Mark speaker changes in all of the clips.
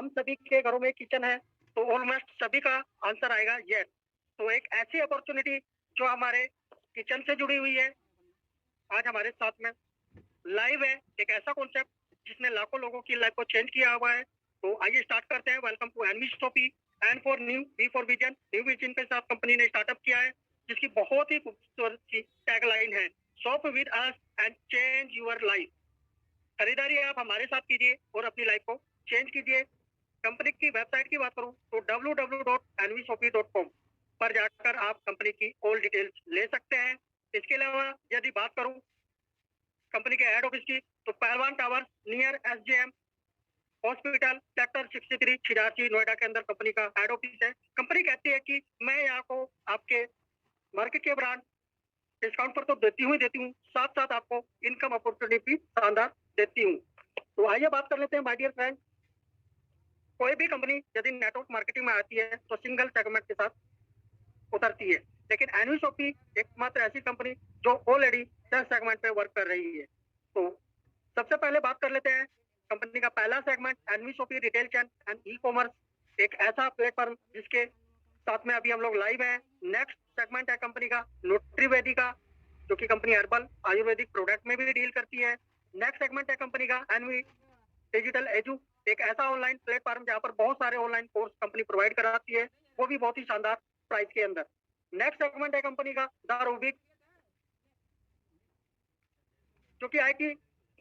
Speaker 1: हम सभी के घरों में किचन है, तो ऑलमोस्ट सभी का आंसर आएगा यस। तो एक ऐसी अपॉर्चुनिटी जो हमारे किचन से जुड़ी हुई है, आज हमारे साथ में लाइव है। एक ऐसा कॉन्सेप्ट जिसने लाखों लोगों की लाइफ को चेंज किया हुआ है। तो आइए स्टार्ट करते हैं। Welcome to NV Shoppy N for new V for vision. New vision के साथ कंपनी ने स्टार्टअप किया है, जिसकी बहुत ही खूबसूरत सी टैगलाइन है, shop with us and change your life. खरीदारी आप हमारे साथ कीजिए और अपनी लाइफ को चेंज कीजिए। कंपनी की वेबसाइट की बात करूं तो www.nvshopee.com पर जाकर आप कंपनी की ऑल डिटेल्स ले सकते हैं। इसके अलावा यदि बात करूं कंपनी के हेड ऑफिस की, तो Pahalwan tower near SJM hospital sector 63 छिरासी नोएडा के अंदर कंपनी का हेड ऑफिस है। कंपनी कहती है कि मैं यहाँ को आपके मार्केट के ब्रांड डिस्काउंट पर तो देती हूँ, साथ साथ आपको इनकम अपॉर्चुनिटी भी शानदार देती हूँ। तो आइए बात कर लेते हैं माय डियर फ्रेंड। कोई भी कंपनी यदि नेटवर्क मार्केटिंग में आती है तो सिंगल सेगमेंट के साथ उतरती है, लेकिन एनवी शॉपी एकमात्र ऐसी कंपनी जो ऑलरेडी 10 सेगमेंट पे वर्क कर रही है। तो सबसे पहले बात कर लेते हैं कंपनी का पहला segment, NV Shoppy retail chain and e commerce. एक ऐसा प्लेटफॉर्म जिसके साथ में अभी हम लोग लाइव हैं। नेक्स्ट सेगमेंट है कंपनी का न्यूट्रीवेदी का, जो कि कंपनी हर्बल आयुर्वेदिक प्रोडक्ट में भी डील करती है। नेक्स्ट सेगमेंट है कंपनी का एनवी डिजिटल एजू, एक ऐसा ऑनलाइन प्लेटफॉर्म जहां पर बहुत सारे ऑनलाइन कोर्स कंपनी प्रोवाइड कराती है, वो भी बहुत ही शानदार प्राइस के अंदर। नेक्स्ट सेगमेंट है कंपनी का द रूबिक, जो कि आईटी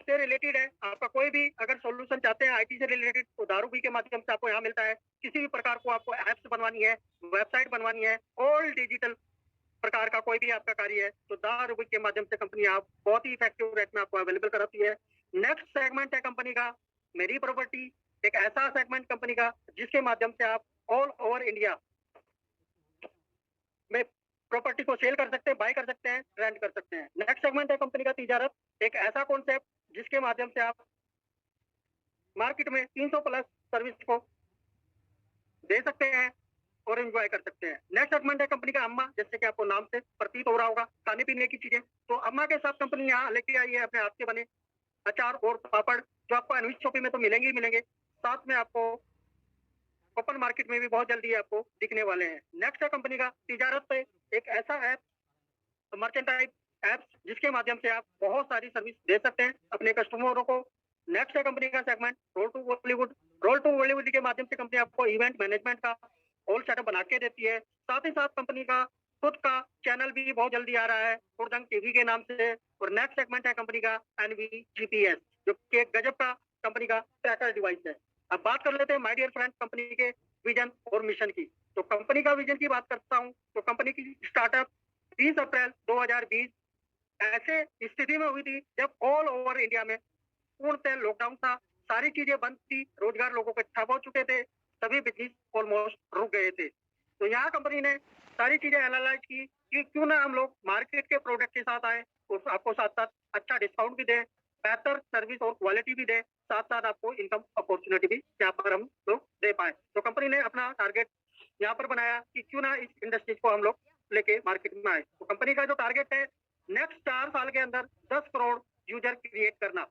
Speaker 1: से रिलेटेड है। आपका कोई भी अगर सॉल्यूशन चाहते हैं आईटी से रिलेटेड, तो दारूबी के माध्यम से आपको यहाँ मिलता है। किसी भी प्रकार को आपको एप्स बनवानी है, वेबसाइट बनवानी है, ऑल डिजिटल प्रकार का कोई भी आपका कार्य है, तो दारूबी के माध्यम से कंपनी आप बहुत ही इफेक्टिव रेट में आपको अवेलेबल कराती है। नेक्स्ट सेगमेंट है कंपनी का मेरी प्रॉपर्टी, एक ऐसा सेगमेंट कंपनी का जिसके माध्यम से आप ऑल ओवर इंडिया में प्रॉपर्टी को सेल कर सकते हैं, बाय कर सकते हैं, रेंट कर सकते हैं। नेक्स्ट सेगमेंट है कंपनी का तिजारत, एक ऐसा कॉन्सेप्ट जिसके माध्यम से आप मार्केट में 300 प्लस सर्विस को दे सकते हैं और एंजॉय कर सकते हैं। नेक्स्ट सेगमेंट है कंपनी का अम्मा, जैसे कि आपको नाम से प्रतीत हो रहा होगा, खाने पीने की चीजें। तो अम्मा के साथ कंपनी यहाँ लेके आई है अपने हाथ के बने अचार और पापड़, जो आपको एनवी शॉपी में तो मिलेंगे ही मिलेंगे, साथ में आपको ओपन मार्केट में भी बहुत जल्दी आपको दिखने वाले हैं। नेक्स्ट है कंपनी का तिजारत पे, एक ऐसा ऐप, मर्चेंटाइज ऐप, जिसके माध्यम से आप बहुत सारी सर्विस दे सकते हैं अपने कस्टमरों को। नेक्स्ट है कंपनी का segment roll to Bollywood. Roll to Bollywood के माध्यम से कंपनी आपको इवेंट मैनेजमेंट का होल सेटअप बना के देती है। साथ ही साथ कंपनी का खुद का चैनल भी बहुत जल्दी आ रहा है खुर्दंग टीवी के नाम से। और नेक्स्ट सेगमेंट है कंपनी का एनवी जीपीएस, जो कि एक गजब का कंपनी का ट्रैकर डिवाइस है। अब बात कर लेते हैं माय डियर फ्रेंड कंपनी के विजन और मिशन की। तो कंपनी का विजन की बात करता हूँ तो कंपनी की स्टार्टअप 30 अप्रैल 2020 ऐसे स्थिति में हुई थी जब ऑल ओवर इंडिया में पूर्णतः लॉकडाउन था, सारी चीजें बंद थी, रोजगार लोगों के ठप हो चुके थे, सभी बिजनेस ऑलमोस्ट रुक गए थे। तो यहाँ कंपनी ने सारी चीजें एनालाइज की कि क्यों ना हम लोग मार्केट के प्रोडक्ट के साथ आए, तो आपको साथ साथ अच्छा डिस्काउंट भी दे, बेहतर सर्विस और क्वालिटी भी दे, साथ साथ आपको इनकम अपॉर्चुनिटी भी यहाँ पर हम लोग दे पाए। तो कंपनी ने अपना टारगेट यहाँ पर बनाया कि क्यों ना इस इंडस्ट्री को हम लोग लेके मार्केट में आए। तो कंपनी का जो टारगेट है नेक्स्ट 4 साल के अंदर 10 करोड़ यूजर क्रिएट करना।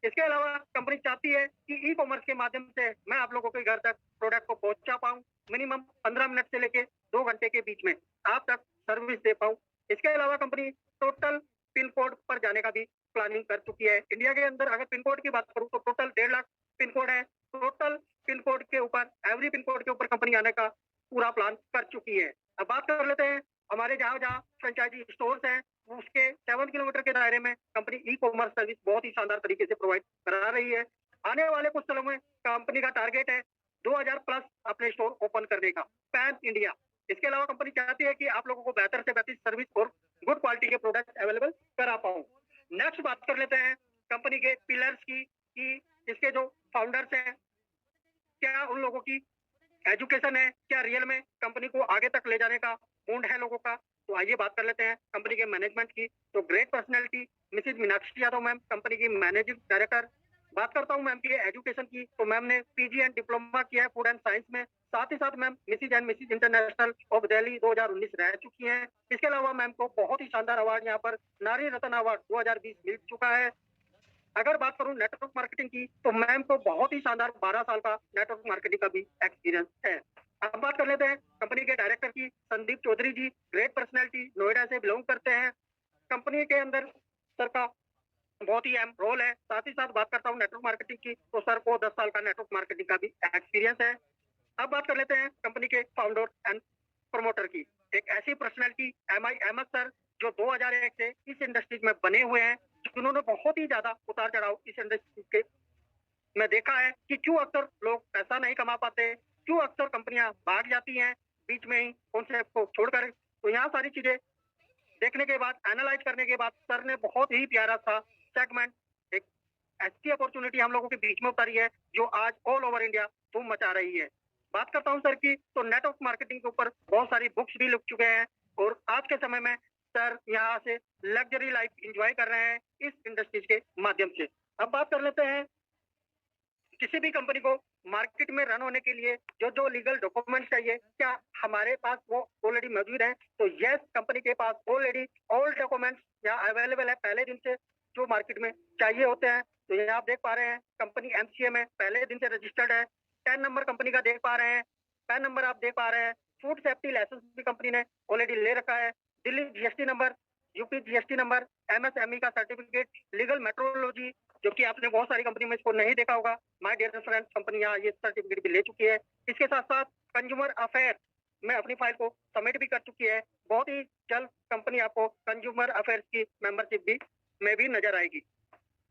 Speaker 1: इसके अलावा कंपनी चाहती है कि ई कॉमर्स के माध्यम से मैं आप लोगों के घर तक प्रोडक्ट को पहुंचा पाऊं, मिनिमम 15 मिनट से लेके 2 घंटे के बीच में आप तक सर्विस दे पाऊं। इसके अलावा कंपनी टोटल पिन कोड पर जाने का भी प्लानिंग कर चुकी है। इंडिया के अंदर अगर पिन कोड की बात करूं तो टोटल 1.5 लाख पिन कोड है। टोटल पिन कोड के ऊपर, एवरी पिन कोड के ऊपर कंपनी आने का पूरा प्लान कर चुकी है। अब बात कर लेते हैं हमारे जहां जहां फ्रेंचाइजी स्टोर्स हैं, उसके 7 किलोमीटर के दायरे में कंपनी ई कॉमर्स सर्विस बहुत ही शानदार तरीके से प्रोवाइड करा रही है। आने वाले कुछ सालों में कंपनी का टारगेट है 2000 प्लस अपने स्टोर ओपन करने का पैन इंडिया। इसके अलावा कंपनी चाहती है कि आप लोगों को बेहतर से बेहतर सर्विस और गुड क्वालिटी के प्रोडक्ट अवेलेबल करा पाऊं। नेक्स्ट बात कर लेते हैं कंपनी के पिलर्स की कि इसके जो फाउंडर्स हैं, क्या उन लोगों की एजुकेशन है, क्या रियल में कंपनी को आगे तक ले जाने का मूड है लोगों का। तो आइए बात कर लेते हैं कंपनी के मैनेजमेंट की। तो great personality Mrs Meenakshi Yadav ma'am, company की मैनेजिंग डायरेक्टर। बात करता हूँ मैम की एजुकेशन की, तो मैम ने पीजी एंड डिप्लोमा किया है फूड एंड साइंस में। साथ ही साथ ma'am Mrs and Mrs international of Delhi 2019 रह चुकी हैं। इसके अलावा मैम को बहुत ही शानदार अवार्ड यहाँ पर नारी रत्न अवार्ड 2020 मिल चुका है। अगर बात करूं नेटवर्क मार्केटिंग की, तो मैम को बहुत ही शानदार 12 साल का नेटवर्क मार्केटिंग का भी एक्सपीरियंस है। अब बात कर लेते हैं कंपनी के डायरेक्टर की, संदीप चौधरी जी, ग्रेट पर्सनैलिटी, नोएडा से बिलोंग करते हैं। कंपनी के अंदर सर का बहुत ही अहम रोल है। साथ ही साथ बात करता हूँ नेटवर्क मार्केटिंग की, तो सर को 10 साल का नेटवर्क मार्केटिंग का भी एक्सपीरियंस है। अब बात कर लेते हैं कंपनी के फाउंडर एंड प्रमोटर की, एक ऐसी पर्सनैलिटी एम एस सर, जो 2001 से इस इंडस्ट्री में बने हुए हैं, जिन्होंने बहुत ही ज्यादा उतार चढ़ाव इस इंडस्ट्री के में देखा है कि क्यों अक्सर लोग पैसा नहीं कमा पाते, क्यों अक्सर कंपनियां भाग जाती हैं बीच में ही कॉन्सेप्ट को छोड़कर। तो यहाँ सारी चीजें देखने के बाद, एनालाइज करने के बाद, सर ने बहुत ही प्यारा सा सेगमेंट, एक ऐसी अपॉर्चुनिटी हम लोगों के बीच में उतारी है जो आज ऑल ओवर इंडिया धूम मचा रही है। बात करता हूं सर की, तो नेटवर्क मार्केटिंग के ऊपर बहुत सारी बुक्स भी लिख चुके हैं, और आज के समय में सर यहाँ से लग्जरी लाइफ एंजॉय कर रहे हैं इस इंडस्ट्रीज के माध्यम से। अब बात कर लेते हैं किसी भी कंपनी को मार्केट में रन होने के लिए जो जो लीगल डॉक्यूमेंट्स चाहिए, क्या हमारे पास वो ऑलरेडी मौजूद है? तो यस, कंपनी के पास ऑलरेडी ऑल डॉक्यूमेंट्स यहाँ अवेलेबल है, पहले दिन से जो मार्केट में चाहिए होते हैं। तो यहाँ आप देख पा रहे हैं कंपनी एमसीए में पहले दिन से रजिस्टर्ड है। 10 नंबर कंपनी का देख पा रहे हैं, पैन नंबर आप देख पा रहे हैं, फूड सेफ्टी लाइसेंस भी कंपनी ने ऑलरेडी ले रखा है, Delhi GST number, UP GST number, MSME का सर्टिफिकेट, लीगल मेट्रोलॉजी, जो कि आपने बहुत सारी कंपनी में इसको नहीं देखा होगा, माय डियर फ्रेंड, कंपनी यहाँ ये सर्टिफिकेट भी ले चुकी है। इसके साथ साथ कंज्यूमर अफेयर में अपनी फाइल को सबमिट भी कर चुकी है। बहुत ही जल्द कंपनी आपको कंज्यूमर अफेयर्स की मेंबरशिप भी में भी नजर आएगी।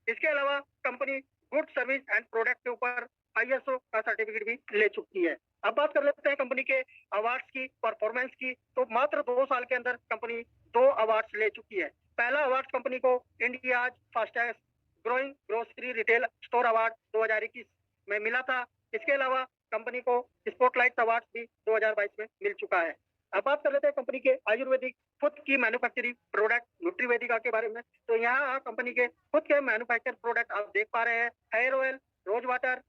Speaker 1: इसके अलावा company good service and product के ऊपर आईएसओ का सर्टिफिकेट भी ले चुकी है। अब बात कर लेते हैं कंपनी के अवार्ड्स की, परफॉर्मेंस की। तो मात्र 2 साल के अंदर कंपनी 2 अवार्ड्स ले चुकी है। पहला अवार्ड कंपनी को India fastest growing grocery retail store award 2021 में मिला था। इसके अलावा कंपनी को स्पॉटलाइट अवार्ड भी 2022 में मिल चुका है। अब बात कर लेते हैं कंपनी के आयुर्वेदिक खुद की मैन्युफैक्चरिंग प्रोडक्ट न्यूट्रीवेदिका के बारे में। तो यहाँ कंपनी के खुद के मैन्युफैक्चर प्रोडक्ट आप देख पा रहे हैं, hair oil, rose water,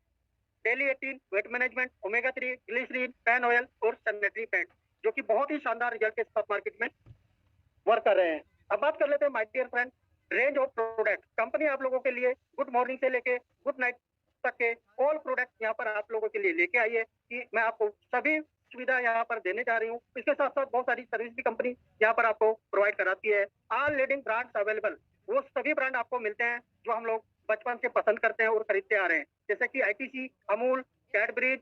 Speaker 1: daily 18, weight management, omega 3, glycerine, pain oil और सैनिटरी पैड, जो कि बहुत ही शानदार रिजल्ट के साथ मार्केट में वर्क कर रहे हैं। अब बात कर लेते हैं my dear friend, range of product. Company आप लोगों के लिए गुड मॉर्निंग से लेके गुड नाइट तक के ऑल प्रोडक्ट यहाँ पर आप लोगों के लिए लेके आई है, कि मैं आपको सभी सुविधा यहाँ पर देने जा रही हूँ। इसके साथ साथ बहुत सारी सर्विस भी कंपनी यहाँ पर आपको प्रोवाइड कराती है। ऑल लीडिंग ब्रांड्स अवेलेबल, वो सभी ब्रांड आपको मिलते हैं जो हम लोग बचपन से पसंद करते हैं और खरीदते आ रहे हैं, जैसे कि ITC, Amul, Cadburys,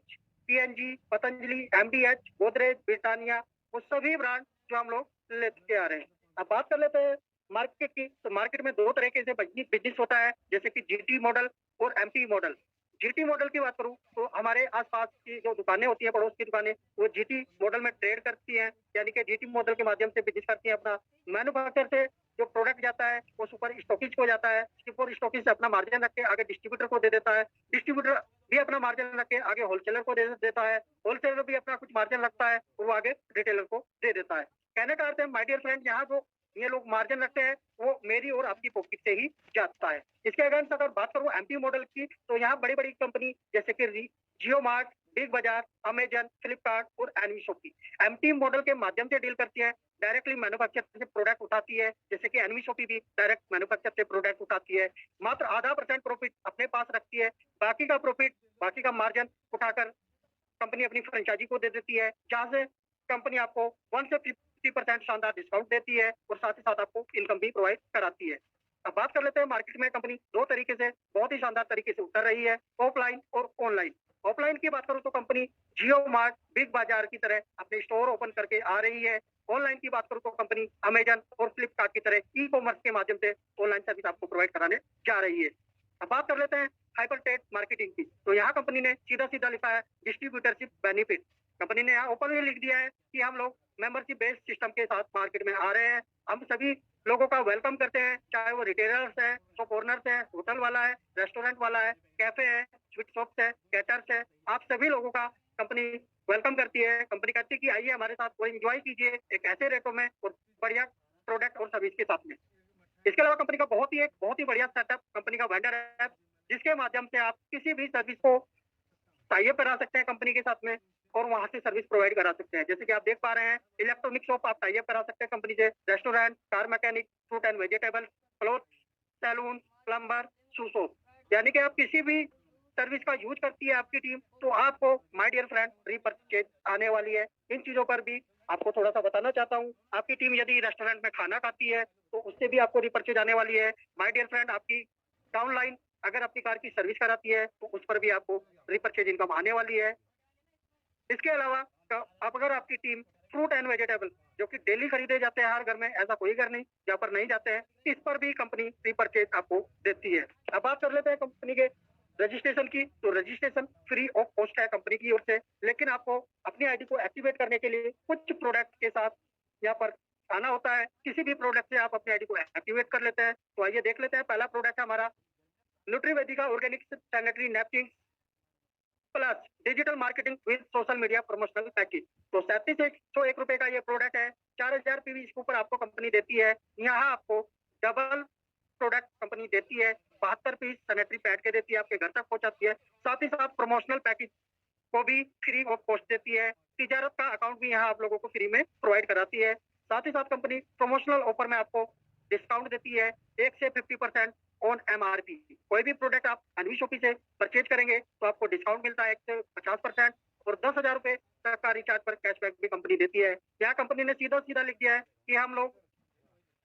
Speaker 1: PNG, Patanjali, MDH, Godrej, Britannia, वो सभी ब्रांड जो हम लोग लेते आ रहे हैं। अब बात कर लेते हैं मार्केट की। तो मार्केट में 2 तरीके से बिजनेस होता है, जैसे कि जीटी मॉडल और एमपी मॉडल। जीटी मॉडल की बात करूं तो हमारे आसपास की जो दुकानें होती हैं, पड़ोस की दुकानें, वो जीटी मॉडल में ट्रेड करती हैं, यानी कि जीटी मॉडल के माध्यम से बिजनेस करती हैं। अपना मैन्युफैक्चर से जो प्रोडक्ट जाता है वो सुपर स्टॉकिस्ट को जाता है, सुपर स्टॉकिस्ट अपना मार्जिन रख के आगे डिस्ट्रीब्यूटर को दे देता है, डिस्ट्रीब्यूटर भी अपना मार्जिन रख के आगे होलसेलर को दे देता है, होलसेलर भी अपना कुछ मार्जिन रखता है और वो आगे रिटेलर को दे देता है। कहने का अर्थ है माय डियर फ्रेंड, यहाँ जो ये लोग मार्जिन रखते हैं वो मेरी और आपकी पॉकेट से ही जाता है। इसके अगेंस्ट अगर बात करूं एमपी मॉडल की, तो यहाँ बड़ी बड़ी कंपनी जैसे कि जियो मार्ट, बिग बाजार, अमेजन, फ्लिपकार्ट और एनवी शॉपी एमपी मॉडल के माध्यम से डील करती है, डायरेक्टली मैन्युफैक्चर से प्रोडक्ट उठाती है, जैसे कि एनवी शॉपी भी डायरेक्ट मैन्युफैक्चर से प्रोडक्ट उठाती है। मात्र आधा % प्रॉफिट अपने पास रखती है, बाकी का प्रॉफिट, बाकी का मार्जिन उठाकर कंपनी अपनी फ्रेंचाइजी को दे देती है, जहां से कंपनी आपको 1 से 50% शानदार डिस्काउंट देती है और साथ ही साथ आपको इनकम भी प्रोवाइड कराती है। अब बात कर लेते हैं मार्केट में कंपनी 2 तरीके से बहुत ही शानदार तरीके से उतर रही है, ऑफलाइन और ऑनलाइन। ऑफलाइन की बात करूं तो कंपनी जियो मार्ट, बिग बाजार की तरह अपने स्टोर ओपन करके आ रही है। ऑनलाइन की बात करूं तो कंपनी अमेजन और फ्लिपकार्ट की तरह ई कॉमर्स के माध्यम से ऑनलाइन सर्विस आपको प्रोवाइड कराने जा रही है। अब बात कर लेते हैं हाइपरटेक मार्केटिंग की। तो यहाँ कंपनी ने सीधा सीधा लिखा है डिस्ट्रीब्यूटरशिप बेनिफिट। कंपनी ने यहाँ ओपनली लिख दिया है कि हम लोग मेंबरशिप बेस्ड सिस्टम के साथ मार्केट में आ रहे हैं। हम सभी लोगों का वेलकम करते हैं, चाहे वो रिटेलर्स है, शॉप ओनर्स है, होटल वाला है, रेस्टोरेंट वाला है, कैफे है, स्वीट शॉप्स है, कैटर्स है, आप सभी लोगों का कंपनी वेलकम करती है। कंपनी कहती है कि आइए हमारे साथ वो एंजॉय कीजिए एक ऐसे रेटों में और बढ़िया प्रोडक्ट और सर्विस के साथ में। इसके अलावा कंपनी का बहुत ही बढ़िया सेटअप, कंपनी का वेंडर ऐप, जिसके माध्यम से आप किसी भी सर्विस को टाई अप करा सकते हैं कंपनी के साथ में और वहां से सर्विस प्रोवाइड करा सकते हैं। जैसे कि आप देख पा रहे हैं इलेक्ट्रॉनिक शॉप आप टाई अप करा सकते हैं कंपनी से, restaurant, car mechanic, fruit and vegetable, cloth, salon, plumber, सुसो, यानी कि आप किसी भी सर्विस का यूज करती है आपकी टीम, तो आपको माय डियर फ्रेंड रीपरचेज आने वाली है। इन चीजों पर भी आपको थोड़ा सा बताना चाहता हूँ। आपकी टीम यदि रेस्टोरेंट में खाना खाती है तो उससे भी आपको रीपरचेज आने वाली है। माय डियर फ्रेंड, आपकी डाउनलाइन अगर अपनी कार की सर्विस कराती है तो उस पर भी आपको रीपरचेज इनकम आने वाली है। इसके अलावा अब अगर आपकी टीम फ्रूट एंड वेजिटेबल जो कि डेली खरीदे जाते हैं हर घर में, ऐसा कोई घर नहीं जहाँ पर नहीं जाते हैं, इस पर भी कंपनी रीपरचेज आपको देती है। अब बात कर लेते हैं कंपनी के रजिस्ट्रेशन की। तो रजिस्ट्रेशन फ्री ऑफ कॉस्ट है कंपनी की ओर से, लेकिन आपको अपनी आईडी को एक्टिवेट करने के लिए कुछ प्रोडक्ट के साथ यहाँ पर आना होता है। किसी भी प्रोडक्ट से आप अपनी आईडी को एक्टिवेट कर लेते हैं। तो आइए देख लेते हैं। पहला प्रोडक्ट है हमारा Nutrivedika organic sanitary napkin plus digital marketing with social media promotional package. तो 3701 का ये प्रोडक्ट है। 4000 पीवी इसके ऊपर आपको कंपनी देती है। यहाँ आपको डबल प्रोडक्ट कंपनी देती है। 72 पीस सैनिटरी पैड के देती है, आपके घर तक पहुंचाती है। साथ ही साथ प्रमोशनल पैकेज को भी फ्री ऑफ कॉस्ट देती है। तिजारत का अकाउंट भी यहाँ आप लोगों को फ्री में प्रोवाइड कराती है। साथ ही साथ कंपनी प्रमोशनल ऑफर में आपको डिस्काउंट देती है 1 से 50% ऑन एमआरपी। कोई भी प्रोडक्ट आप अनवी शॉपी से परचेज करेंगे तो आपको डिस्काउंट मिलता है 1 से 50% और 10,000 रुपए तक का रिचार्ज पर कैशबैक भी कंपनी देती है। यहाँ कंपनी ने सीधा सीधा लिख दिया है कि हम लोग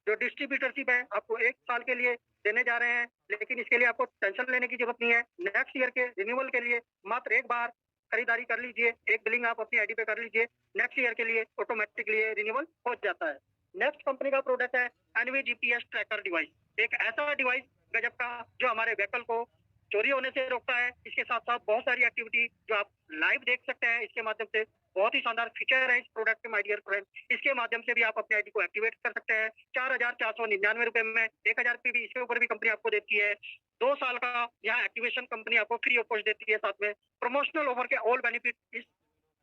Speaker 1: जो डिस्ट्रीब्यूटरशिप है आपको 1 साल के लिए देने जा रहे हैं, लेकिन इसके लिए आपको टेंशन लेने की जरूरत नहीं है। नेक्स्ट ईयर के रिन्यूअल के लिए मात्र एक बार खरीदारी कर लीजिए, एक बिलिंग आप अपनी आईडी पे कर लीजिए, नेक्स्ट ईयर के लिए ऑटोमेटिकली रिन्यूअल हो जाता है। नेक्स्ट कंपनी का प्रोडक्ट है एनवी जीपीएस ट्रैकर डिवाइस। एक ऐसा डिवाइस गजब का जो हमारे व्हीकल को चोरी होने से रोकता है। इसके साथ साथ बहुत सारी एक्टिविटी जो आप लाइव देख सकते हैं इसके माध्यम से। बहुत ही शानदार फीचर है इस प्रोडक्ट के माय डियर फ्रेंड। इसके माध्यम से भी आप अपनी आईडी को एक्टिवेट कर सकते हैं 4499 रुपए में। 1000 पीवी इसके ऊपर भी कंपनी आपको देती है। 2 साल का यहाँ एक्टिवेशन कंपनी आपको फ्री ऑफ कॉस्ट देती है। साथ में प्रमोशनल ऑफर के ऑल बेनिफिट इस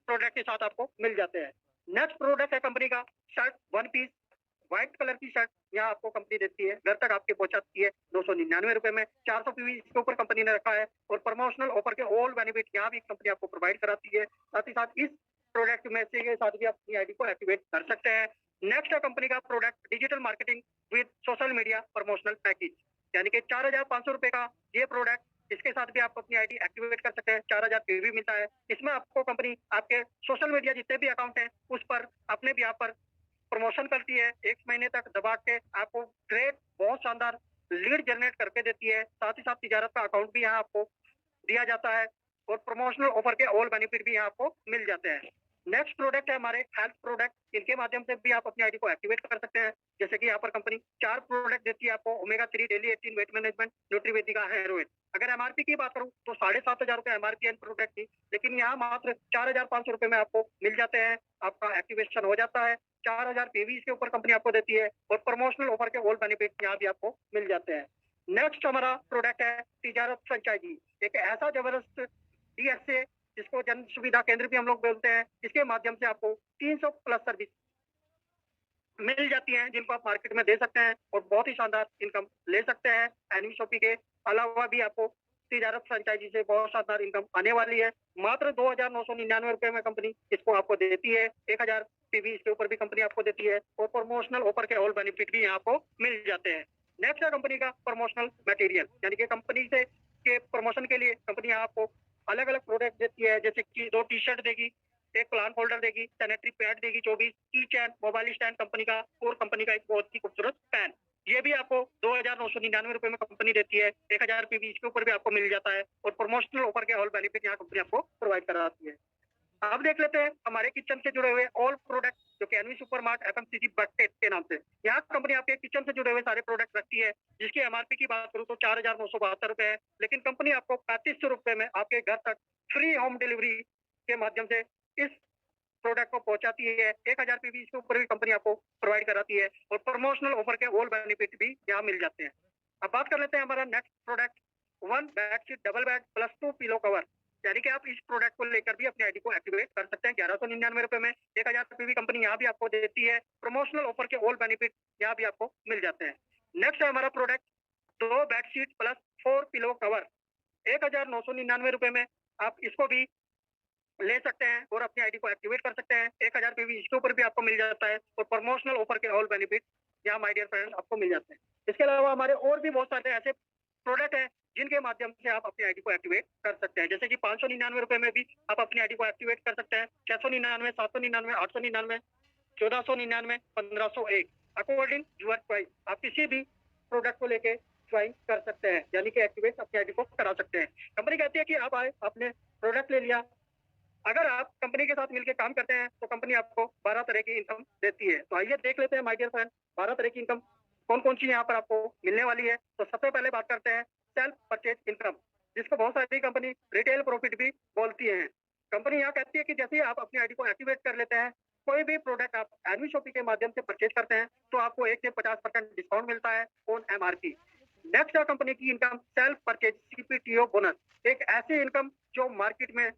Speaker 1: प्रोडक्ट के साथ आपको मिल जाते हैं। नेक्स्ट प्रोडक्ट है कंपनी का shirt one piece white colour की शर्ट। यहाँ आपको कंपनी देती है, घर तक आपके पहुंचाती है 299 रुपए में। 400 पीवी इसके ऊपर कंपनी ने रखा है और प्रमोशनल ऑफर के ऑल बेनिफिट यहाँ भी कंपनी आपको प्रोवाइड कराती है। साथ ही साथ इस प्रोडक्ट में से के साथ भी आप अपनी आईडी को एक्टिवेट कर सकते हैं। नेक्स्ट है कंपनी का product digital marketing with social media promotional package, यानी कि 4500 रुपए का ये प्रोडक्ट। इसके साथ भी आप अपनी आईडी एक्टिवेट कर सकते हैं। 4000 पीवी मिलता है। इसमें आपको कंपनी आपके सोशल मीडिया जितने भी अकाउंट है उस पर अपने भी यहाँ पर प्रमोशन करती है। 1 महीने तक दबा के आपको ग्रेट बहुत शानदार लीड जनरेट करके देती है। साथ ही साथ तिजारत का अकाउंट भी यहाँ आपको दिया जाता है और प्रमोशनल ऑफर के ऑल बेनिफिट भी यहाँ आपको मिल जाते हैं। नेक्स्ट प्रोडक्ट है हमारे हेल्थ प्रोडक्ट। इनके माध्यम से भी आप अपनी आईडी को एक्टिवेट कर सकते हैं। जैसे कि यहाँ पर कंपनी 4 प्रोडक्ट देती है आपको। Omega 3 daily 18 weight management Nutrivedika hair oil. अगर एमआरपी की बात करूं तो 7500 रुपए एमआरपी प्रोडक्ट की, लेकिन यहाँ मात्र 4500 रुपए में आपको मिल जाते हैं। आपका एक्टिवेशन हो जाता है। 4000 पीवी इसके ऊपर कंपनी आपको देती है और प्रमोशनल ऑफर के ऑल बेनिफिट यहाँ भी आपको मिल जाते हैं। नेक्स्ट हमारा प्रोडक्ट है तिजारत फ्रेंचाइजी। एक ऐसा जबरदस्त डीएसए जिसको जन सुविधा केंद्र भी हम लोग बोलते हैं। इसके माध्यम से आपको 300 प्लस सर्विस मिल जाती हैं जिनको आप मार्केट में दे सकते हैं और बहुत ही शानदार इनकम ले सकते हैं। एनवी शॉपी के अलावा भी आपको तिजारत फ्रेंचाइजी से बहुत शानदार इनकम आने वाली है। मात्र 2999 रुपए में कंपनी इसको आपको देती है। 1000 पीवी इसके ऊपर भी कंपनी आपको देती है और प्रमोशनल ऑफर के ऑल बेनिफिट भी यहाँ आपको मिल जाते हैं। नेक्स्ट है कंपनी का प्रमोशनल मटेरियल, यानी कि कंपनी से के प्रमोशन के लिए कंपनी आपको अलग अलग प्रोडक्ट देती है। जैसे कि 2 टी शर्ट देगी, एक प्लान फोल्डर देगी, सैनिटरी पैड देगी 24, की चैन, मोबाइल स्टैंड कंपनी का और कंपनी का एक बहुत ही खूबसूरत पैन। ये भी आपको 2999 रुपए में कंपनी देती है। 1000 पीवी इसके ऊपर भी आपको मिल जाता है और प्रमोशनल ऑफर के ऑल बेनिफिट यहाँ कंपनी आपको प्रोवाइड कराती है। अब देख लेते हैं हमारे किचन से जुड़े हुए ऑल प्रोडक्ट जो कि एनवी सुपरमार्ट एफएमसीजी बकेट के नाम से। यहाँ कंपनी आपके किचन से जुड़े हुए सारे प्रोडक्ट रखती है, जिसकी एमआरपी की बात करूँ तो 4972 रुपए है, लेकिन कंपनी आपको 3500 रुपए में आपके घर तक फ्री होम डिलीवरी के माध्यम से इस प्रोडक्ट को पहुंचाती है। 1000 पीवी इसके ऊपर भी कंपनी आपको प्रोवाइड कराती है और प्रमोशनल ऑफर के ऑल बेनिफिट भी यहाँ मिल जाते हैं। अब बात कर लेते हैं हमारा next product 1 bedsheet double bed plus 2 pillow cover, यानी कि आप इस प्रोडक्ट को लेकर भी अपनी आईडी को एक्टिवेट कर सकते हैं 1199 रुपए में। 1000 पीवी कंपनी यहाँ भी आपको देती है। प्रमोशनल ऑफर के ऑल बेनिफिट यहाँ भी आपको मिल जाते हैं। नेक्स्ट है हमारा product 2 bedsheet plus 4 pillow cover, 1999 रुपए में आप इसको भी ले सकते हैं और अपनी आईडी को एक्टिवेट कर सकते हैं। 1000 पीवी इसके ऊपर भी आपको मिल जाता है और प्रमोशनल ऑफर के ऑल बेनिफिट यहाँ माय डियर फ्रेंड आपको मिल जाते हैं। इसके अलावा हमारे और भी बहुत सारे ऐसे प्रोडक्ट है जिनके माध्यम से आप अपनी आईडी को एक्टिवेट कर सकते हैं। जैसे कि 599 रुपए में भी आप अपनी आईडी को एक्टिवेट कर सकते हैं, 699, 799, 899, 1499, 1501 अकॉर्डिंग यूर चॉइस। आप किसी भी प्रोडक्ट को लेके ज्वाइन कर सकते हैं, यानी कि एक्टिवेट अपनी आईडी को करा सकते हैं। कंपनी कहती है कि आप आए, आपने प्रोडक्ट ले लिया, अगर आप कंपनी के साथ मिलकर काम करते हैं तो कंपनी आपको 12 तरह की इनकम देती है। तो आइए देख लेते हैं माय डियर फ्रेंड, 12 तरह की इनकम कौन कौन सी यहाँ पर आपको मिलने वाली है। तो सबसे पहले बात करते हैं सेल्फ परचेज इनकम, जिसको बहुत सारी कंपनी रिटेल प्रॉफिट भी बोलती है। कंपनी यहाँ कहती है कि जैसे ही आप अपनी आईडी को एक्टिवेट कर लेते हैं, कोई भी प्रोडक्ट आप एडमी शॉपिंग के माध्यम से परचेज करते हैं तो आपको 1 से 50% डिस्काउंट मिलता है ऑन एमआरपी। नेक्स्ट कंपनी की इनकम सेल्फ परचेज सीपीटीओ बोनस, एक ऐसी इनकम जो मार्केट में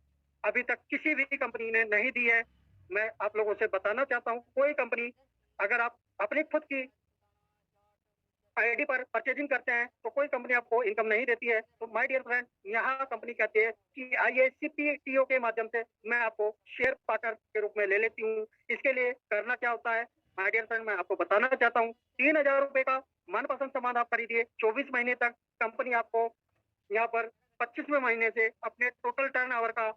Speaker 1: अभी तक किसी भी कंपनी ने नहीं दी है। मैं आप लोगों से बताना चाहता हूँ, कोई कंपनी अगर आप अपनी खुद की आईडी पर परचेजिंग करते हैं तो कोई कंपनी आपको इनकम नहीं देती है। तो माय डियर फ्रेंड, यहाँ कंपनी कहती है कि आइए सीपीटीओ के माध्यम से मैं आपको शेयर पार्टनर के रूप में ले लेती हूँ। इसके लिए करना क्या होता है माय डियर फ्रेंड, मैं आपको बताना चाहता हूँ। 3000 रुपए का मनपसंद सामान आप खरीदिए, 24 महीने तक कंपनी आपको यहाँ पर 25वें महीने से अपने टोटल टर्नओवर का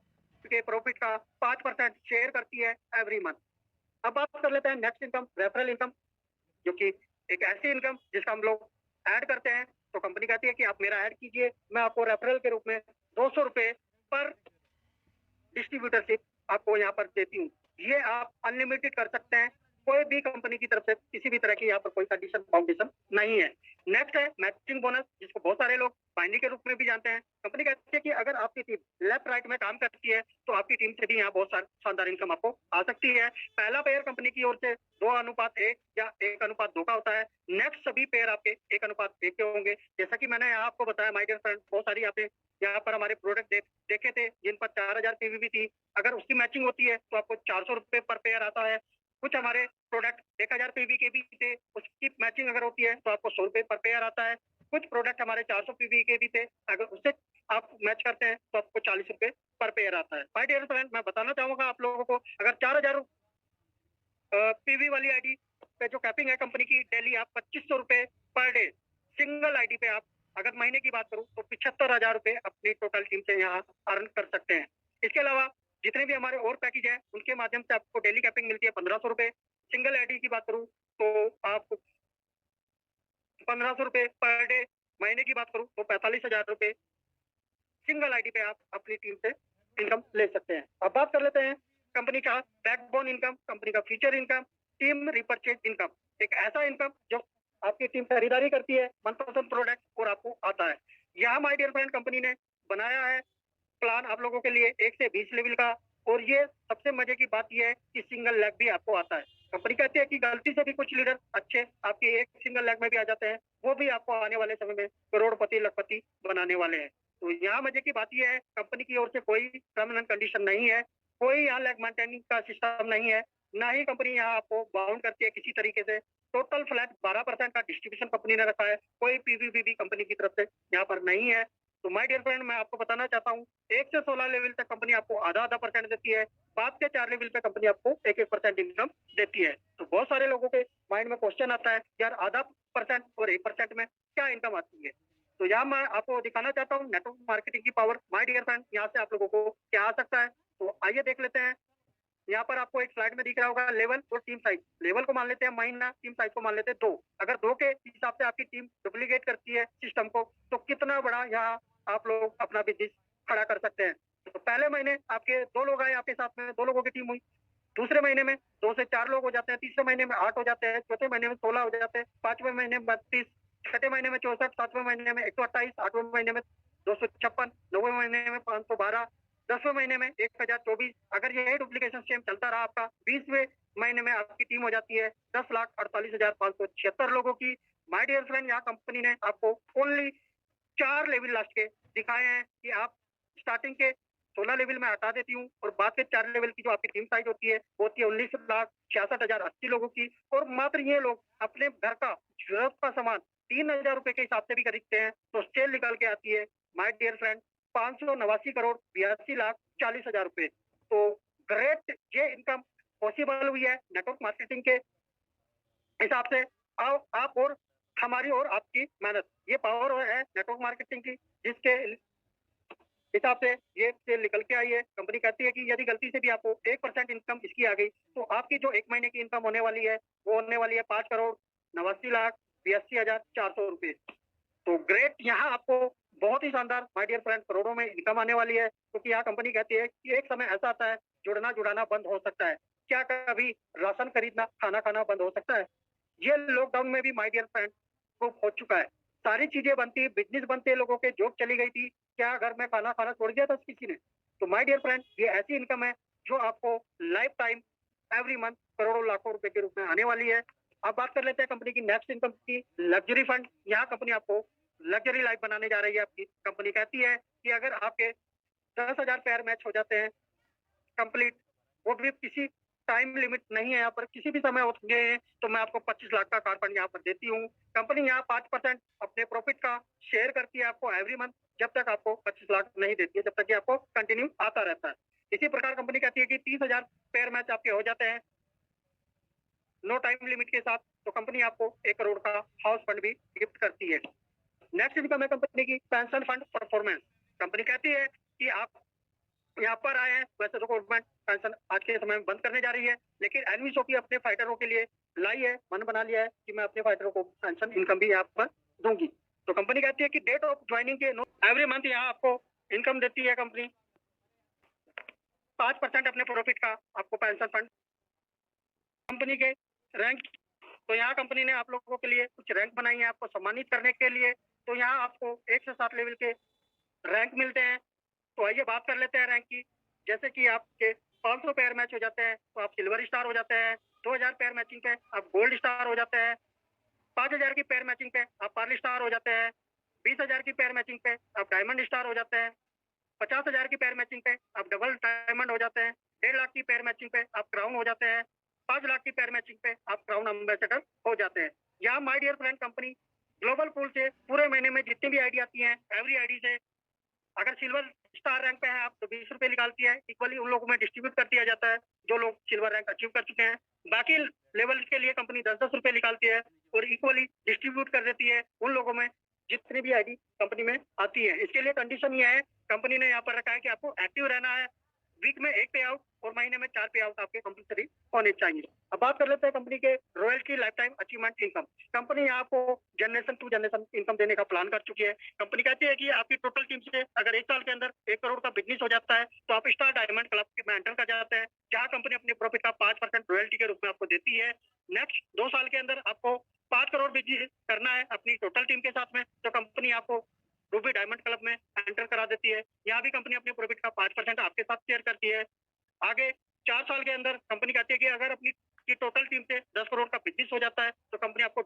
Speaker 1: के प्रॉफिट का 5% शेयर करती है एवरी मंथ। अब बात कर लेते हैं नेक्स्ट इनकम, रेफरल इनकम, जो कि एक ऐसी इनकम जिसका हम लोग ऐड करते हैं। तो कंपनी कहती है कि आप मेरा ऐड कीजिए, मैं आपको रेफरल के रूप में 200 रुपए पर डिस्ट्रीब्यूटरशिप आपको यहाँ पर देती हूँ। ये आप अनलिमिटेड कर सकते हैं, कोई भी कंपनी की तरफ से किसी भी तरह की यहाँ पर कोई कंडीशन फाउंडेशन नहीं है। नेक्स्ट है मैचिंग बोनस, जिसको बहुत सारे लोग बाइंडिंग के रूप में भी जानते हैं। कंपनी कहती है कि अगर आपकी टीम लेफ्ट राइट में काम करती है तो आपकी टीम से भी यहाँ बहुत शानदार इनकम आपको आ सकती है। पहला पेयर कंपनी की ओर से 2:1 या 1:2 का होता है। नेक्स्ट सभी पेयर आपके 1:1 के होंगे। जैसा कि मैंने यहाँ आपको बताया माय डियर फ्रेंड, बहुत सारी आपने यहाँ पर हमारे प्रोडक्ट देखे थे जिन पर 4000 पीवीबी थी। अगर उसकी मैचिंग होती है तो आपको 400 रुपए पर पेयर आता है। कुछ हमारे प्रोडक्ट 1000 पीवी के भी थे, उसकी मैचिंग अगर होती है तो आपको 100 रुपए पर पेयर आता है। कुछ प्रोडक्ट हमारे 400 पीवी के भी थे, अगर उससे आप मैच करते हैं तो आपको 40 रुपए पर पेयर आता है। माय डियर फ्रेंड, मैं बताना चाहूंगा आप लोगों को, अगर 4000 पीवी वाली आईडी पे जो कैपिंग है कंपनी की, डेली आप 2500 रुपए पर डे सिंगल आईडी पे आप अगर महीने की बात करूं तो 75,000 रुपए अपनी टोटल टीम से यहाँ अर्न कर सकते हैं। इसके अलावा जितने भी हमारे और पैकेज है उनके माध्यम से आपको डेली कैपिंग मिलती है 1500 रुपए। सिंगल आईडी की बात करूं तो आप 1500 रुपए पर डे, महीने की बात करूं तो 45,000 रुपए सिंगल आईडी पे आप अपनी टीम से इनकम ले सकते हैं। अब बात कर लेते हैं कंपनी का बैकबोन इनकम, कंपनी का future income, team repurchase income, एक ऐसा इनकम जो आपकी टीम खरीदारी करती है मनपसंद प्रोडक्ट और आपको आता है। यहाँ माय डियर फ्रेंड कंपनी ने बनाया है प्लान आप लोगों के लिए 1 से 20 लेवल का, और ये सबसे मजे की बात यह है कि सिंगल लेग भी आपको आता है। कंपनी कहती है कि गलती से भी कुछ लीडर अच्छे आपके एक सिंगल लेग में भी आ जाते हैं, वो भी आपको आने वाले समय में करोड़पति लखपति बनाने वाले हैं। तो यहाँ मजे की बात यह है, कंपनी की ओर से कोई टर्म एंड कंडीशन नहीं है, कोई यहाँ लेग मेंटेनिंग का सिस्टम नहीं है, ना ही कंपनी यहाँ आपको बाउंड करती है किसी तरीके से। टोटल फ्लैट 12% का डिस्ट्रीब्यूशन कंपनी ने रखा है, कोई पीवीबी कंपनी की तरफ से यहाँ पर नहीं है। तो माय डियर फ्रेंड, मैं आपको बताना चाहता हूँ 1 से 16 लेवल तक कंपनी आपको आधा परसेंट देती है, बाद के 4 लेवल पे कंपनी आपको 1% इनकम देती है। तो बहुत सारे लोगों के माइंड में क्वेश्चन आता है यार आधा परसेंट और 1% में क्या इनकम आती है। तो यहाँ मैं आपको दिखाना चाहता हूँ नेटवर्क मार्केटिंग की पावर। माय डियर फ्रेंड, यहाँ से आप लोगों को क्या आ सकता है, तो आइए देख लेते हैं। यहाँ पर आपको एक स्लाइड में दिख रहा होगा लेवल और टीम साइज। लेवल को मान लेते हैं महीना, टीम साइज को मान लेते हैं 2। अगर 2 के हिसाब से आपकी टीम डुप्लीकेट करती है सिस्टम को, तो कितना बड़ा यहाँ आप लोग अपना बिजनेस खड़ा कर सकते हैं। तो पहले महीने आपके 2 लोग आए आपके साथ में, 2 लोगों की टीम हुई। दूसरे महीने में 2 से 4 लोग हो जाते हैं, तीसरे महीने में 8 हो जाते हैं, चौथे महीने में 16 हो जाते हैं, 5वें महीने में 32, छठे महीने में 64, 7वें महीने में 128, 8वें महीने में 256, 9वें महीने में 512, 10वें महीने में 1024। अगर ये डुप्लीकेशन सेम चलता रहा आपका, 20वें महीने में आपकी टीम हो जाती है 10,48,576 लोगों की। माय डियर फ्रेंड, यहाँ कंपनी ने आपको ओनली 4 लेवल लास्ट के दिखाए हैं कि आप स्टार्टिंग के 16 लेवल में हटा देती हूँ, और बाद के 4 लेवल की जो आपकी टीम साइज होती है वो होती है 19,66,080 लोगों की। और मात्र ये लोग अपने घर का जरूरत का सामान 3,000 रुपए के हिसाब से भी खरीदते हैं, तो सेल निकाल के आती है माय डियर फ्रेंड 589 करोड़ 82,40,000 रुपए। तो ग्रेट ये इनकम पॉसिबल हुई है नेटवर्क मार्केटिंग के हिसाब से। आप और हमारी और आपकी मेहनत, ये पावर है नेटवर्क मार्केटिंग की, जिसके हिसाब से ये सेल निकल के आई है। कंपनी कहती है कि यदि गलती से भी आपको 1% इनकम इसकी आ गई, तो आपकी जो 1 महीने की इनकम होने वाली है, वो होने वाली है 5,89,82,400 रुपए। तो ग्रेट, यहाँ आपको बहुत ही शानदार माय डियर फ्रेंड करोड़ों में इनकम आने वाली है, क्योंकि यहाँ कंपनी कहती है कि एक समय ऐसा आता है जुड़ना जुड़ाना बंद हो सकता है। क्या कभी राशन खरीदना खाना खाना बंद हो सकता है? ये लॉकडाउन में भी माय डियर फ्रेंड प्रूफ हो चुका है। सारी चीजें बनती, बिजनेस बनते, लोगों के जॉब चली गई थी, क्या घर में खाना खाना छोड़ दिया था किसी ने? तो माय डियर फ्रेंड, ये ऐसी इनकम है जो आपको लाइफ टाइम एवरी मंथ करोड़ों लाखों रुपए के रूप में आने वाली है। अब बात कर लेते हैं कंपनी की नेक्स्ट इनकम की, लग्जरी फंड। यहाँ कंपनी आपको लग्जरी लाइफ बनाने जा रही है आपकी। कंपनी कहती है कि अगर आपके 10,000 पेयर मैच हो जाते हैं कंप्लीट, वो भी किसी टाइम लिमिट नहीं है, यहाँ पर किसी भी समय हो गए हैं, तो मैं आपको 25 लाख का कार फंड यहाँ पर देती हूँ। कंपनी यहाँ 5% अपने प्रॉफिट का शेयर करती है आपको एवरी मंथ, जब तक आपको 25 लाख नहीं देती है, जब तक कि आपको कंटिन्यू आता रहता है। इसी प्रकार कंपनी कहती है कि 30,000 पेयर मैच आपके हो जाते हैं नो टाइम लिमिट के साथ, तो कंपनी आपको 1 करोड़ का हाउस फंड भी गिफ्ट करती है। नेक्स्ट इनकम है कंपनी की पेंशन फंड परफॉर्मेंस। कंपनी कहती है कि आप यहाँ पर आए हैं, वैसे तो गवर्नमेंट पेंशन आज के समय में बंद करने जा रही है, लेकिन एनवीसोपी अपने फाइटरों के लिए लाई है, मन बना लिया है कि मैं अपने फाइटरों को पेंशन इनकम भी यहाँ पर दूंगी। तो कंपनी कहती है कि डेट ऑफ ज्वाइनिंग के एवरी मंथ यहाँ आपको इनकम देती है कंपनी 5% अपने प्रॉफिट का आपको पेंशन फंड। कंपनी के रैंक, तो यहाँ कंपनी ने आप लोगों के लिए कुछ रैंक बनाई है आपको सम्मानित करने के लिए। तो यहाँ आपको 1 से 7 लेवल के रैंक मिलते हैं। तो आइए बात कर लेते हैं रैंक की। जैसे कि आपके 500 पेयर मैच हो जाते हैं तो आप सिल्वर स्टार हो जाते हैं, 2000 पेयर मैचिंग पे आप गोल्ड स्टार हो जाते हैं, 5000 की पेयर मैचिंग पे आप पर्ल स्टार हो जाते हैं, 20,000 की पेयर मैचिंग पे आप डायमंड स्टार हो जाते हैं, 50,000 की पेयर मैचिंग पे आप डबल डायमंड हो जाते हैं, 1.5 लाख की पेयर मैचिंग पे आप क्राउन हो जाते हैं, 5 लाख की पेयर मैचिंग पे आप क्राउन एम्बेसडर हो जाते हैं। यहाँ my dear friend company global pool से पूरे महीने में जितनी भी आईडी आती है, एवरी आईडी से अगर सिल्वर स्टार रैंक पे है आप तो 20 रुपए निकालती है, इक्वली उन लोगों में डिस्ट्रीब्यूट कर दिया जाता है जो लोग सिल्वर रैंक अचीव कर चुके हैं। बाकी लेवल के लिए कंपनी 10-10 रुपए निकालती है और इक्वली डिस्ट्रीब्यूट कर देती है उन लोगों में जितनी भी आईडी कंपनी में आती है। इसके लिए कंडीशन ये है, कंपनी ने यहाँ पर रखा है कि आपको एक्टिव रहना है, वीक में 1 पे आउट और महीने में 4 पे आउट आपके कंपलसरी होने चाहिए। अब बात कर लेते हैं कंपनी के royalty life time achievement income. Company यहाँ आपको जनरेशन टू जनरेशन इनकम देने का प्लान कर चुकी है। कंपनी कहती है कि आपकी टोटल टीम से अगर 1 साल के अंदर 1 करोड़ का बिजनेस हो जाता है तो आप स्टार डायमंड क्लब में एंटर कर जाते हैं, जहाँ कंपनी अपने प्रॉफिट का 5% रॉयल्टी के रूप में आपको देती है। नेक्स्ट 2 साल के अंदर आपको 5 करोड़ बिजनेस करना है अपनी टोटल टीम के साथ में, तो कंपनी आपको रूबी डायमंड क्लब में एंटर करा देती है। यहाँ भी कंपनी अपने प्रॉफिट का 5% आपके साथ शेयर करती है। आगे 4 साल के अंदर कंपनी कहती है कि अगर अपनी की टोटल टीम से 10 करोड़ का बिजनेस हो जाता है तो कंपनी आपको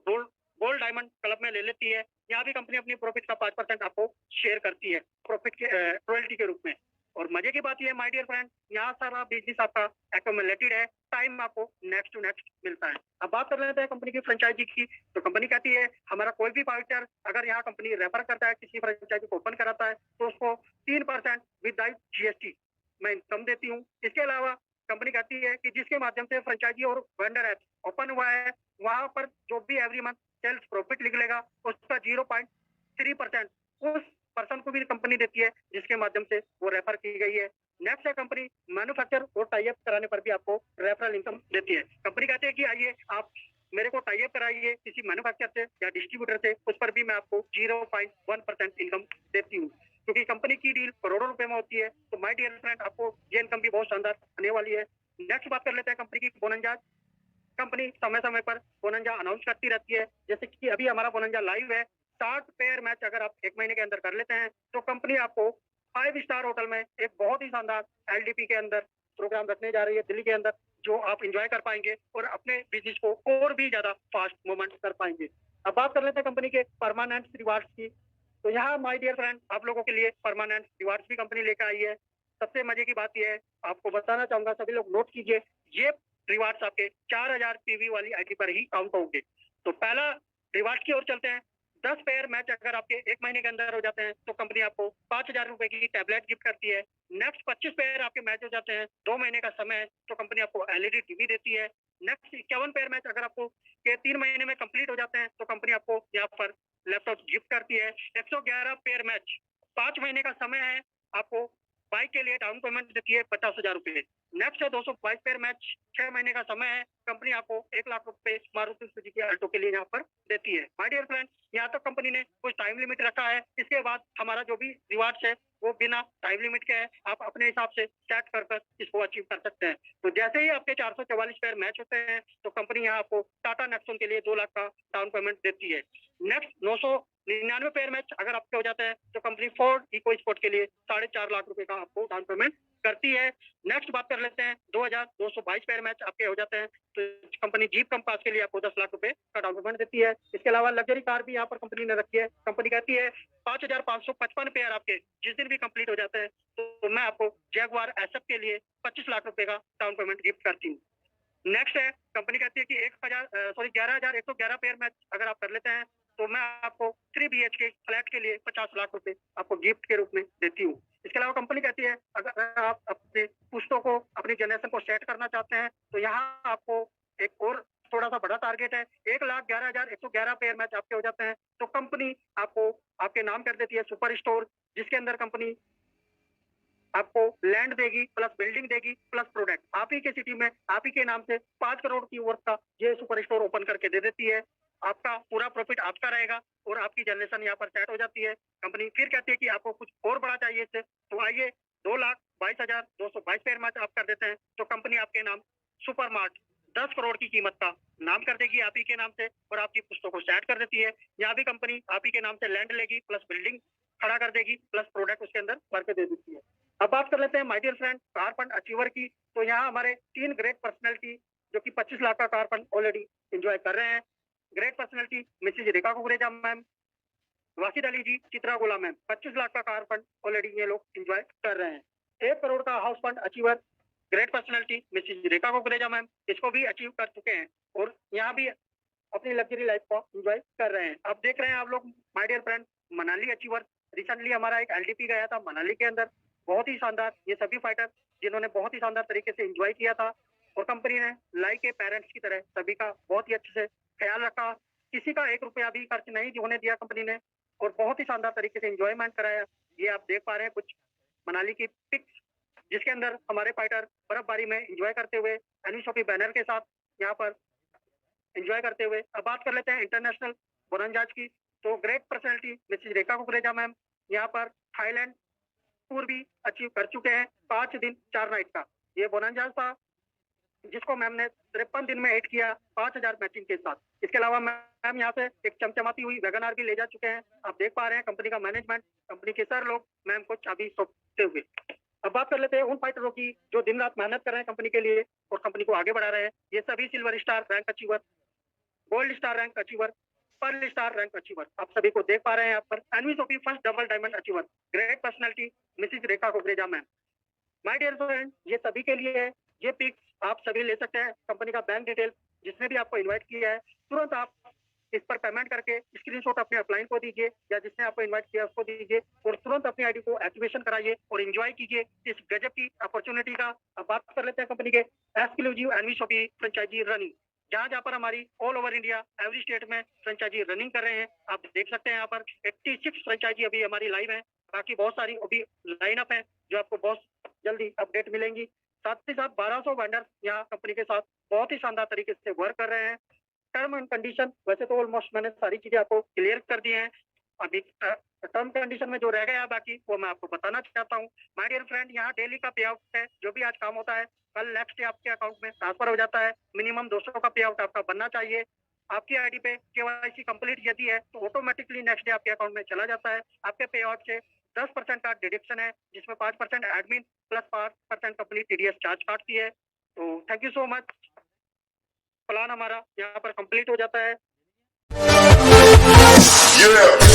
Speaker 1: गोल्ड डायमंड क्लब में ले लेती है। यहाँ भी कंपनी अपनी प्रॉफिट का 5% आपको शेयर करती है प्रॉफिट के रॉयल्टी के रूप में। और मजे की बात यह है माय डियर फ्रेंड, यहाँ सारा बिजनेस आपका एक्यूमुलेटेड है, टाइम आपको नेक्स्ट टू नेक्स्ट मिलता है। अब बात कर लेते हैं कंपनी की फ्रेंचाइजी की। तो कंपनी कहती है हमारा कोई भी फाइटर अगर यहाँ कंपनी रेफर करता है, किसी फ्रेंचाइजी को ओपन कराता है, तो उसको 3% विदाउट जीएसटी मैं इनकम देती हूँ। इसके अलावा कंपनी कहती है कि जिसके माध्यम से फ्रेंचाइजी और वेंडर ऐप ओपन हुआ है, वहां पर जो भी एवरी मंथ सेल्स प्रॉफिट निकलेगा उसका 0.3% उस पर्सन को भी कंपनी देती है जिसके माध्यम से वो रेफर की गई है। नेक्स्ट है कंपनी मैन्युफैक्चर और टाई अप कराने पर भी आपको रेफरल इनकम देती है। कंपनी कहती है कि आइए आप मेरे को टाई अप कराइए किसी मैन्युफैक्चर से या डिस्ट्रीब्यूटर से, उस पर भी मैं आपको 0.1% इनकम देती हूँ। क्योंकि कंपनी की डील करोड़ों रुपए में होती है, तो माय डियर फ्रेंड आपको ये इनकम भी बहुत शानदार आने वाली है। नेक्स्ट बात कर लेते हैं कंपनी की बोनंजा। कंपनी समय समय पर बोनंजा अनाउंस करती रहती है, जैसे कि अभी हमारा बोनंजा लाइव है। 60 पेयर मैच अगर आप 1 महीने के अंदर कर लेते हैं तो कंपनी आपको 5 स्टार होटल में एक बहुत ही शानदार एलडीपी के अंदर प्रोग्राम रखने जा रही है दिल्ली के अंदर, जो आप इंजॉय कर पाएंगे और अपने बिजनेस को और भी ज्यादा फास्ट मूवमेंट कर पाएंगे। अब बात कर लेते हैं कंपनी के परमानेंट रिवार्ड्स की। तो यहाँ माय डियर फ्रेंड आप लोगों के लिए परमानेंट रिवार्ड्स भी कंपनी लेकर आई है। सबसे मजे की बात यह है, आपको बताना चाहूंगा, सभी लोग नोट कीजिए, ये रिवार्ड्स आपके 4000 पीवी वाली आईडी पर ही काउंट होंगे। तो पहला रिवार्ड की ओर चलते हैं। 10 पेयर मैच अगर आपके 1 महीने के अंदर हो जाते हैं तो कंपनी आपको 5,000 रुपए की टैबलेट गिफ्ट करती है। नेक्स्ट 25 पेयर आपके मैच हो जाते हैं, 2 महीने का समय है, तो कंपनी आपको एलईडी टीवी देती है। नेक्स्ट 51 पेयर मैच अगर आपको के 3 महीने में कंप्लीट हो जाते हैं तो कंपनी आपको यहाँ पर लैपटॉप गिफ्ट करती है। 111 पेयर मैच 5 महीने का समय है, आपको बाइक के लिए डाउन पेमेंट देती है 50,000 रुपए। नेक्स्ट है 222 पेयर मैच 6 महीने का समय है, कंपनी आपको 1 लाख रुपए मारुति सुजुकी अल्टो के लिए यहाँ पर देती है। माय डियर फ्रेंड्स, यहाँ तक कंपनी ने कुछ टाइम लिमिट रखा है, इसके बाद हमारा जो भी रिवार्ड्स है वो बिना टाइम लिमिट के है, आप अपने हिसाब से सेट कर इसको अचीव कर सकते हैं। तो जैसे ही आपके 444 पेयर मैच होते हैं तो कंपनी यहाँ आपको टाटा नेक्सॉन के लिए 2 लाख का डाउन पेमेंट देती है। नेक्स्ट 999 पेयर मैच अगर आपके हो जाते हैं तो कंपनी फोर्ड इको स्पोर्ट के लिए 4.5 लाख रुपए का आपको डाउन पेमेंट करती है। नेक्स्ट बात कर लेते हैं, 2222 पेयर मैच आपके हो जाते हैं तो कंपनी जीप कंपास के लिए आपको 10 लाख रुपए का डाउन पेमेंट देती है। इसके अलावा लग्जरी कार भी यहाँ पर कंपनी ने रखी है। कंपनी कहती है 5,555 पेयर आपके जिस दिन भी कंप्लीट हो जाते हैं तो मैं आपको जैगवार एसएफ के लिए 25 लाख रुपए का डाउन पेमेंट गिफ्ट करती हूँ। नेक्स्ट है, कंपनी कहती है कि 11,111 पेयर मैच अगर आप कर लेते हैं तो मैं आपको 3 BHK फ्लैट के लिए 50 लाख रुपए आपको गिफ्ट के रूप में देती हूँ। इसके अलावा कंपनी कहती है अगर आप अपने पुश्तों को, अपनी जनरेशन को सेट करना चाहते हैं तो यहाँ आपको एक और थोड़ा सा बड़ा टारगेट है। 1,11,111 पेयर मैच आपके हो जाते हैं तो कंपनी आपको आपके नाम कर देती है सुपर स्टोर, जिसके अंदर कंपनी आपको लैंड देगी प्लस बिल्डिंग देगी प्लस प्रोडक्ट। आप ही के सिटी में आप ही के नाम से 5 करोड़ की वर्थ का ये सुपर स्टोर ओपन करके दे देती है। आपका पूरा प्रॉफिट आपका रहेगा और आपकी जनरेशन यहाँ पर सेट हो जाती है। कंपनी फिर कहती है कि आपको कुछ और बड़ा चाहिए इससे, तो आइए 2,22,222 पेयर मैच आप कर देते हैं तो कंपनी आपके नाम सुपर मार्ट 10 करोड़ की कीमत का नाम कर देगी आप ही के नाम से और आपकी पुस्तकों को सेट कर देती है। यहाँ भी कंपनी आप ही के नाम से लैंड लेगी प्लस बिल्डिंग खड़ा कर देगी प्लस प्रोडक्ट उसके अंदर भर के दे देती है। अब बात कर लेते हैं my dear friend car fund achiever की। तो यहाँ हमारे 3 ग्रेट पर्सनैलिटी जो कि 25 लाख का कार फंड ऑलरेडी एंजॉय कर रहे हैं। Great personality Mrs Rekha Kukreja ma'am, Wasid Ali जी, चित्रा गुलाम मैम, 25 लाख का कार फंड ऑलरेडी ये लोग एंजॉय कर रहे हैं। 1 करोड़ का house fund achiever great personality Mrs Rekha Kukreja ma'am इसको भी अचीव कर चुके हैं और यहाँ भी अपनी लग्जरी लाइफ को एंजॉय कर रहे हैं। अब देख रहे हैं आप लोग my dear friend Manali achiever. Recently हमारा एक LDP गया था मनाली के अंदर, बहुत ही शानदार। ये सभी फाइटर जिन्होंने बहुत ही शानदार तरीके से एंजॉय किया था और कंपनी ने लाइक के पेरेंट्स की तरह सभी का बहुत ही अच्छे से ख्याल रखा। किसी का 1 रुपया भी खर्च नहीं होने दिया कंपनी ने और बहुत ही शानदार तरीके से एंजॉयमेंट कराया। ये आप देख पा रहे हैं कुछ मनाली की पिक्स जिसके अंदर हमारे फाइटर बर्फबारी में एंजॉय करते हुए एनिशोपी बैनर के साथ यहाँ पर एंजॉय करते हुए। अब बात कर लेते हैं इंटरनेशनल बोनंजाज की। तो great personality Mrs Rekha Kukreja ma'am यहाँ पर थाईलैंड टूर भी अचीव कर चुके हैं 5 दिन 4 नाइट का। ये बोनंजाज था जिसको मैम ने 53 दिन में हिट किया 5,000 मैचिंग के साथ। इसके अलावा मैम यहाँ से एक चमचमाती हुई वैगन आर भी ले जा चुके हैं। आप देख पा रहे हैं कंपनी का मैनेजमेंट, कंपनी के सर लोग मैम को चाबी सौंपते हुए। अब बात कर लेते हैं उन फाइटरों की जो दिन रात मेहनत कर रहे हैं कंपनी के लिए और कंपनी को आगे बढ़ा रहे हैं। ये सभी silver star rank achiever, gold star rank achiever, pearl star rank achiever आप सभी को देख पा रहे हैं यहाँ पर। एनवीसोपी first double diamond achiever great personality Mrs Rekha Kukreja ma'am. My dear friend ये सभी के लिए है। ये पिक्स आप सभी ले सकते हैं। कंपनी का बैंक डिटेल जिसने भी आपको इनवाइट किया है तुरंत आप इस पर पेमेंट करके स्क्रीनशॉट अपने अपलाइन को दीजिए या जिसने आपको इनवाइट किया उसको दीजिए और तुरंत अपनी आईडी को एक्टिवेशन कराइए और एंजॉय कीजिए इस गजब की अपॉर्चुनिटी का। अब बात कर लेते हैं कंपनी के एक्सक्लूसिव एनवीसोपी फ्रेंचाइजी रनिंग, जहां पर हमारी all over India every state में फ्रेंचाइजी रनिंग कर रहे हैं। आप देख सकते हैं यहाँ पर 86 फ्रेंचाइजी अभी हमारी लाइव है, बाकी बहुत सारी अभी लाइन अप है जो आपको बहुत जल्दी अपडेट मिलेंगी। साथ ही साथ 1200 वेंडर यहाँ कंपनी के साथ बहुत ही शानदार तरीके से वर्क कर रहे हैं। टर्म एंड कंडीशन वैसे तो ऑलमोस्ट मैंने सारी चीजें आपको क्लियर कर दी हैं। अभी टर्म कंडीशन में जो रह गया बाकी वो मैं आपको बताना चाहता हूँ। माय डियर फ्रेंड यहाँ डेली का पे आउट है, जो भी आज काम होता है कल नेक्स्ट डे आपके अकाउंट में ट्रांसफर हो जाता है। मिनिमम 200 का पे आउट आपका बनना चाहिए। आपकी आईडी पे KYC कंप्लीट यदि है तो ऑटोमेटिकली नेक्स्ट डे आपके अकाउंट में चला जाता है। आपके पे आउट से 10% का डिडक्शन है जिसमें 5% admin plus 5% company TDS charge काटती है। तो thank you so much. Plan हमारा यहाँ पर कंप्लीट हो जाता है।
Speaker 2: Yeah.